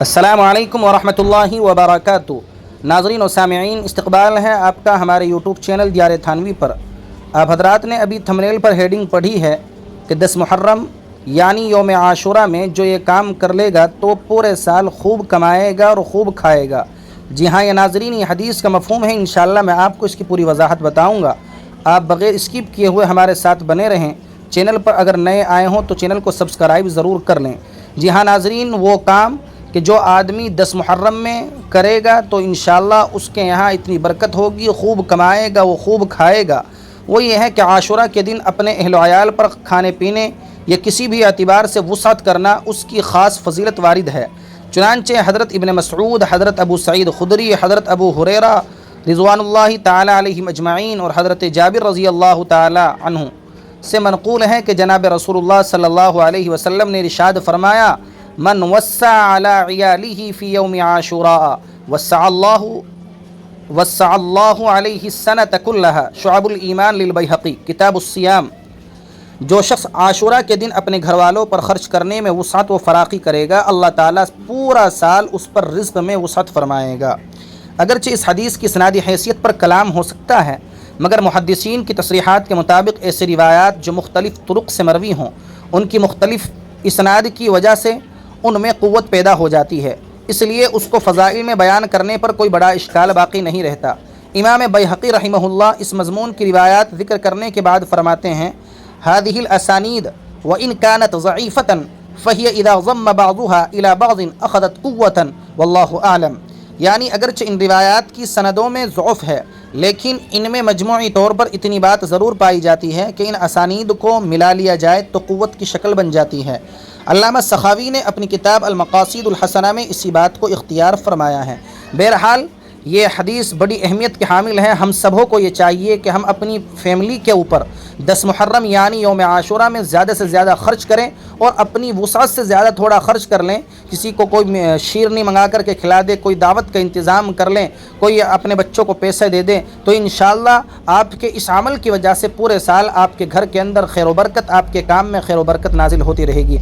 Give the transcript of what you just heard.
السلام علیکم ورحمۃ اللہ وبرکاتہ۔ ناظرین و سامعین، استقبال ہے آپ کا ہمارے یوٹیوب چینل دیار تھانوی پر۔ آپ حضرات نے ابھی تھمبنیل پر ہیڈنگ پڑھی ہے کہ 10 محرم یعنی یوم عاشورہ میں جو یہ کام کر لے گا تو پورے سال خوب کمائے گا اور خوب کھائے گا۔ جی ہاں یہ ناظرین، یہ حدیث کا مفہوم ہے۔ انشاءاللہ میں آپ کو اس کی پوری وضاحت بتاؤں گا۔ آپ بغیر اسکپ کیے ہوئے ہمارے ساتھ بنے رہیں۔ چینل پر اگر نئے آئے ہوں تو چینل کو سبسکرائب ضرور کر لیں۔ جی ہاں ناظرین، وہ کام کہ جو آدمی 10 محرم میں کرے گا تو انشاءاللہ اس کے یہاں اتنی برکت ہوگی، خوب کمائے گا، وہ خوب کھائے گا۔ وہ یہ ہے کہ عاشورہ کے دن اپنے اہل و عیال پر کھانے پینے یا کسی بھی اعتبار سے وسعت کرنا اس کی خاص فضیلت وارد ہے۔ چنانچہ حضرت ابن مسعود، حضرت ابو سعید خدری، حضرت ابو ہریرہ رضوان اللہ تعالی علیہم اجمعین اور حضرت جابر رضی اللہ تعالی عنہ سے منقول ہے کہ جناب رسول اللہ صلی اللہ علیہ وسلم نے ارشاد فرمایا: من وسع على عیالہ فی یوم عاشوراء وسع اللہ علیہ السنۃ کلہا۔ شعب الایمان للبیہقی، کتاب الصیام۔ جو شخص عاشورہ کے دن اپنے گھر والوں پر خرچ کرنے میں وسعت و فراخی کرے گا، اللہ تعالیٰ پورا سال اس پر رزق میں وسعت فرمائے گا۔ اگرچہ اس حدیث کی اسنادی حیثیت پر کلام ہو سکتا ہے، مگر محدثین کی تصریحات کے مطابق ایسی روایات جو مختلف طرق سے مروی ہوں، ان کی مختلف اسناد کی وجہ سے ان میں قوت پیدا ہو جاتی ہے، اس لیے اس کو فضائل میں بیان کرنے پر کوئی بڑا اشکال باقی نہیں رہتا۔ امام بیہقی رحمہ اللہ اس مضمون کی روایات ذکر کرنے کے بعد فرماتے ہیں: هذه الاسانید وان كانت ضعیفة فهي اذا ضم بعضها الى بعض اخذت قوة واللہ اعلم۔ یعنی اگرچہ ان روایات کی سندوں میں ضعف ہے، لیکن ان میں مجموعی طور پر اتنی بات ضرور پائی جاتی ہے کہ ان اسانید کو ملا لیا جائے تو قوت کی شکل بن جاتی ہے۔ علامہ سخاوی نے اپنی کتاب المقاصد الحسنہ میں اسی بات کو اختیار فرمایا ہے۔ بہرحال یہ حدیث بڑی اہمیت کے حامل ہے۔ ہم سبھوں کو یہ چاہیے کہ ہم اپنی فیملی کے اوپر 10 محرم یعنی یوم عاشورہ میں زیادہ سے زیادہ خرچ کریں اور اپنی وسعت سے زیادہ تھوڑا خرچ کر لیں۔ کسی کو کوئی شیرنی منگا کر کے کھلا دے، کوئی دعوت کا انتظام کر لیں، کوئی اپنے بچوں کو پیسے دے دیں، تو انشاءاللہ آپ کے اس عمل کی وجہ سے پورے سال آپ کے گھر کے اندر خیر و برکت، آپ کے کام میں خیر و برکت نازل ہوتی رہے گی۔